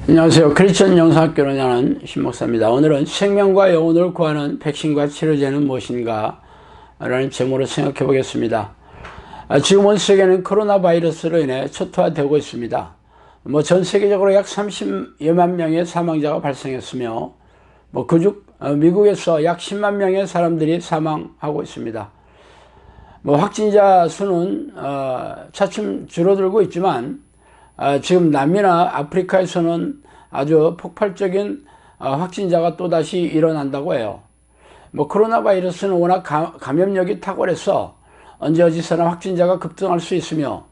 안녕하세요. 크리스천 영상학교로 나는 신목사입니다. 오늘은 생명과 영혼을 구하는 백신과 치료제는 무엇인가 라는 제목으로 생각해 보겠습니다. 지금 온 세계는 코로나 바이러스로 인해 초토화되고 있습니다. 전 세계적으로 약 30여만 명의 사망자가 발생했으며 그중 미국에서 약 10만 명의 사람들이 사망하고 있습니다. 확진자 수는 차츰 줄어들고 있지만 지금 남미나 아프리카에서는 아주 폭발적인 확진자가 또다시 일어난다고 해요. 코로나 바이러스는 워낙 감염력이 탁월해서 언제 어디서나 확진자가 급증할 수 있으며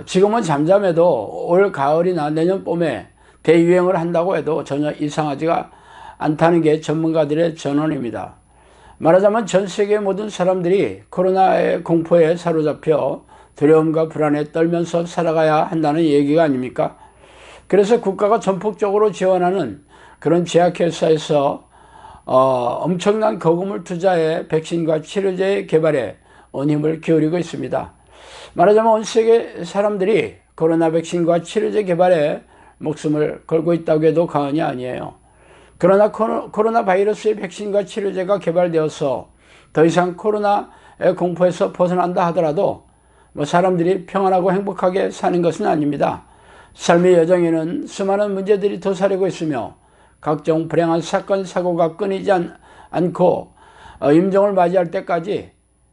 지금은 잠잠해도 올 가을이나 내년 봄에 대유행을 한다고 해도 전혀 이상하지가 않다는 게 전문가들의 전언입니다. 말하자면 전 세계의 모든 사람들이 코로나의 공포에 사로잡혀 두려움과 불안에 떨면서 살아가야 한다는 얘기가 아닙니까? 그래서 국가가 전폭적으로 지원하는 그런 제약회사에서 엄청난 거금을 투자해 백신과 치료제 개발에 온 힘을 기울이고 있습니다. 말하자면 온 세계 사람들이 코로나 백신과 치료제 개발에 목숨을 걸고 있다고 해도 과언이 아니에요. 그러나 코로나 바이러스의 백신과 치료제가 개발되어서 더 이상 코로나의 공포에서 벗어난다 하더라도 사람들이 평안하고 행복하게 사는 것은 아닙니다. 삶의 여정에는 수많은 문제들이 도사리고 있으며 각종 불행한 사건 사고가 끊이지 않고 임종을 맞이할 때까지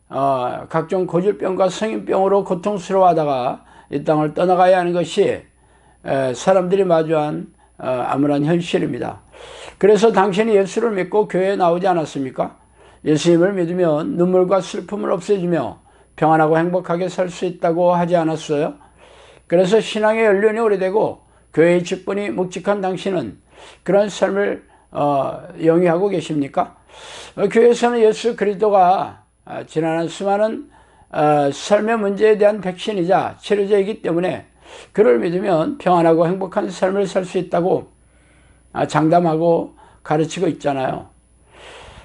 각종 고질병과 성인병으로 고통스러워하다가 이 땅을 떠나가야 하는 것이 사람들이 마주한 암울한 현실입니다. 그래서 당신이 예수를 믿고 교회에 나오지 않았습니까? 예수님을 믿으면 눈물과 슬픔을 없애주며 평안하고 행복하게 살 수 있다고 하지 않았어요? 그래서 신앙의 연륜이 오래되고 교회의 직분이 묵직한 당신은 그런 삶을 영위하고 계십니까? 교회에서는 예수 그리스도가 지난한 수많은 삶의 문제에 대한 백신이자 치료제이기 때문에 그를 믿으면 평안하고 행복한 삶을 살 수 있다고 장담하고 가르치고 있잖아요.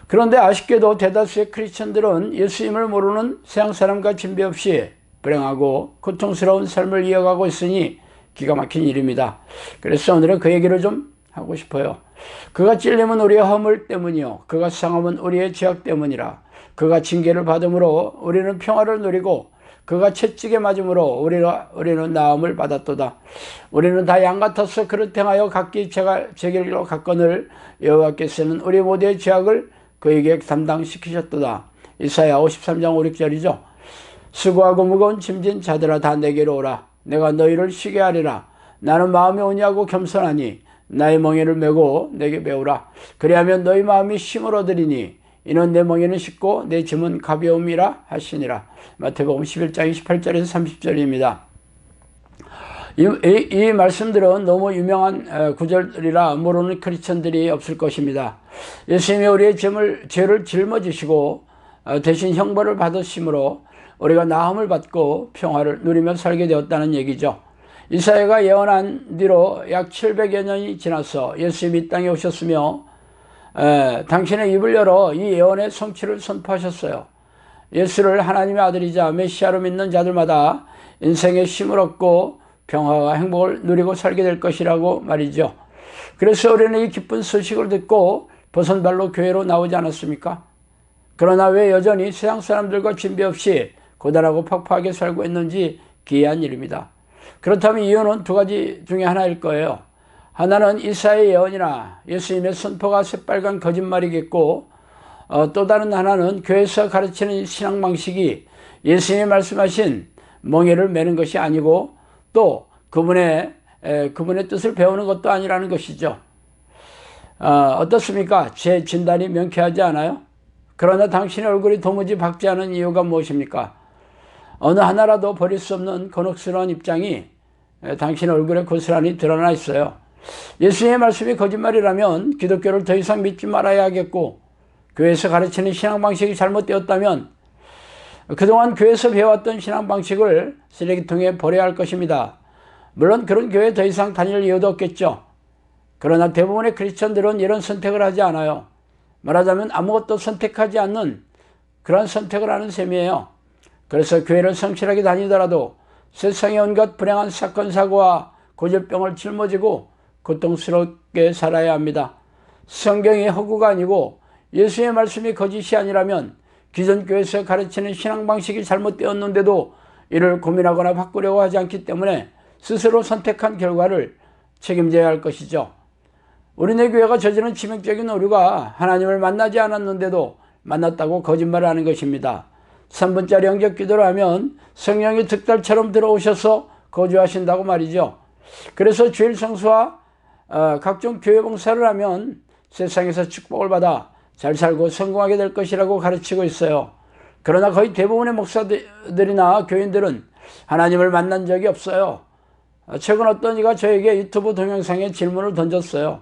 그런데 아쉽게도 대다수의 크리스천들은 예수님을 모르는 세상 사람과 진배 없이 불행하고 고통스러운 삶을 이어가고 있으니 기가 막힌 일입니다. 그래서 오늘은 그 얘기를 좀 하고 싶어요. 그가 찔림은 우리의 허물 때문이요 그가 상함은 우리의 죄악 때문이라. 그가 징계를 받음으로 우리는 평화를 누리고 그가 채찍에 맞음으로 우리는 나음을 받았도다. 우리는 다 양 같아서 그를 행하여 각기 제 길로 갔거늘 여호와께서는 우리 모두의 죄악을 그에게 담당시키셨도다. 이사야 53장 5, 6절이죠. 수고하고 무거운 짐진 자들아 다 내게로 오라. 내가 너희를 쉬게 하리라. 나는 마음이 온유하고 겸손하니 나의 멍에를 메고 내게 배우라. 그리하면 너희 마음이 쉼을 얻으리니 이는 내 멍에는 쉽고 내 짐은 가벼움이라 하시니라. 마태복음 11장 28절에서 30절입니다. 이 말씀들은 너무 유명한 구절이라 모르는 크리스천들이 없을 것입니다. 예수님이 우리의 죄를 짊어지시고 대신 형벌을 받으심으로 우리가 나음을 받고 평화를 누리며 살게 되었다는 얘기죠. 이사야가 예언한 뒤로 약 700여 년이 지나서 예수님이 이 땅에 오셨으며 당신의 입을 열어 이 예언의 성취를 선포하셨어요. 예수를 하나님의 아들이자 메시아로 믿는 자들마다 인생의 쉼을 얻고 평화와 행복을 누리고 살게 될 것이라고 말이죠. 그래서 우리는 이 기쁜 소식을 듣고 버선발로 교회로 나오지 않았습니까? 그러나 왜 여전히 세상 사람들과 진배 없이 고단하고 팍팍하게 살고 있는지 기이한 일입니다. 그렇다면 이유는 두 가지 중에 하나일 거예요. 하나는 이사야의 예언이나 예수님의 선포가 새빨간 거짓말이겠고 또 다른 하나는 교회에서 가르치는 신앙 방식이 예수님이 말씀하신 멍에를 매는 것이 아니고 또 그분의 뜻을 배우는 것도 아니라는 것이죠. 어떻습니까? 제 진단이 명쾌하지 않아요? 그러나 당신의 얼굴이 도무지 밝지 않은 이유가 무엇입니까? 어느 하나라도 버릴 수 없는 곤혹스러운 입장이 당신의 얼굴에 고스란히 드러나 있어요. 예수님의 말씀이 거짓말이라면 기독교를 더 이상 믿지 말아야 하겠고 교회에서 가르치는 신앙 방식이 잘못되었다면 그동안 교회에서 배워왔던 신앙 방식을 쓰레기통에 버려야 할 것입니다. 물론 그런 교회에 더 이상 다닐 이유도 없겠죠. 그러나 대부분의 크리스천들은 이런 선택을 하지 않아요. 말하자면 아무것도 선택하지 않는 그런 선택을 하는 셈이에요. 그래서 교회를 성실하게 다니더라도 세상의 온갖 불행한 사건 사고와 고질병을 짊어지고 고통스럽게 살아야 합니다. 성경이 허구가 아니고 예수의 말씀이 거짓이 아니라면 기존 교회에서 가르치는 신앙 방식이 잘못되었는데도 이를 고민하거나 바꾸려고 하지 않기 때문에 스스로 선택한 결과를 책임져야 할 것이죠. 우리네 교회가 저지른 치명적인 오류가 하나님을 만나지 않았는데도 만났다고 거짓말을 하는 것입니다. 3분짜리 영접 기도를 하면 성령이 득달처럼 들어오셔서 거주하신다고 말이죠. 그래서 주일 성수와 각종 교회 봉사를 하면 세상에서 축복을 받아 잘 살고 성공하게 될 것이라고 가르치고 있어요. 그러나 거의 대부분의 목사들이나 교인들은 하나님을 만난 적이 없어요. 최근 어떤 이가 저에게 유튜브 동영상에 질문을 던졌어요.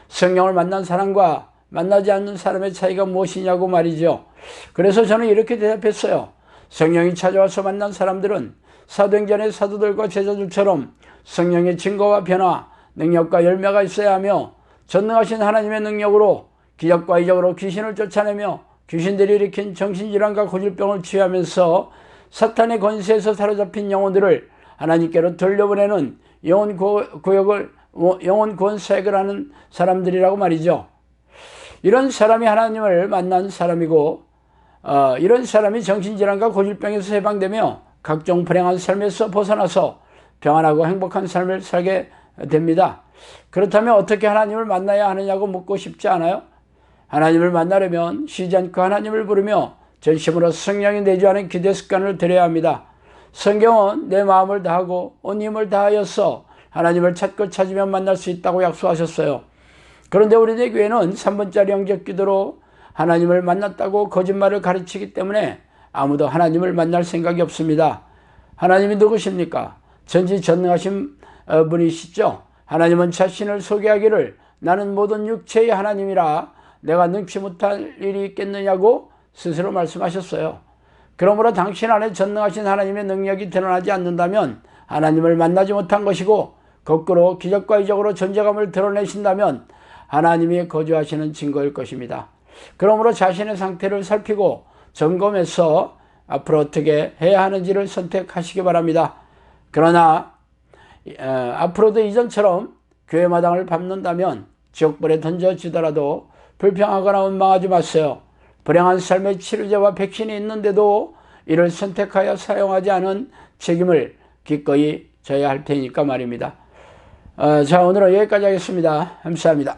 성령을 만난 사람과 만나지 않는 사람의 차이가 무엇이냐고 말이죠. 그래서 저는 이렇게 대답했어요. 성령이 찾아와서 만난 사람들은 사도행전의 사도들과 제자들처럼 성령의 증거와 변화, 능력과 열매가 있어야 하며 전능하신 하나님의 능력으로 기적과 이적으로 귀신을 쫓아내며 귀신들이 일으킨 정신질환과 고질병을 치유하면서 사탄의 권세에서 사로잡힌 영혼들을 하나님께로 돌려보내는 영혼 구원 사역을 하는 사람들이라고 말이죠. 이런 사람이 하나님을 만난 사람이고 이런 사람이 정신질환과 고질병에서 해방되며 각종 불행한 삶에서 벗어나서 평안하고 행복한 삶을 살게 됩니다. 그렇다면 어떻게 하나님을 만나야 하느냐고 묻고 싶지 않아요? 하나님을 만나려면 쉬지 않고 하나님을 부르며 전심으로 성령이 내주하는 기도 습관을 들여야 합니다. 성경은 내 마음을 다하고 온 힘을 다하여서 하나님을 찾고 찾으면 만날 수 있다고 약속하셨어요. 그런데 우리네 교회는 3분짜리 영접 기도로 하나님을 만났다고 거짓말을 가르치기 때문에 아무도 하나님을 만날 생각이 없습니다. 하나님이 누구십니까? 전지전능하신 분이시죠. 하나님은 자신을 소개하기를 나는 모든 육체의 하나님이라 내가 능치 못할 일이 있겠느냐고 스스로 말씀하셨어요. 그러므로 당신 안에 전능하신 하나님의 능력이 드러나지 않는다면 하나님을 만나지 못한 것이고 거꾸로 기적과 이적으로 존재감을 드러내신다면 하나님이 거주하시는 증거일 것입니다. 그러므로 자신의 상태를 살피고 점검해서 앞으로 어떻게 해야 하는지를 선택하시기 바랍니다. 그러나 앞으로도 이전처럼 교회 마당을 밟는다면 지옥불에 던져지더라도 불평하거나 원망하지 마세요. 불행한 삶의 치료제와 백신이 있는데도 이를 선택하여 사용하지 않은 책임을 기꺼이 져야 할 테니까 말입니다. 자, 오늘은 여기까지 하겠습니다. 감사합니다.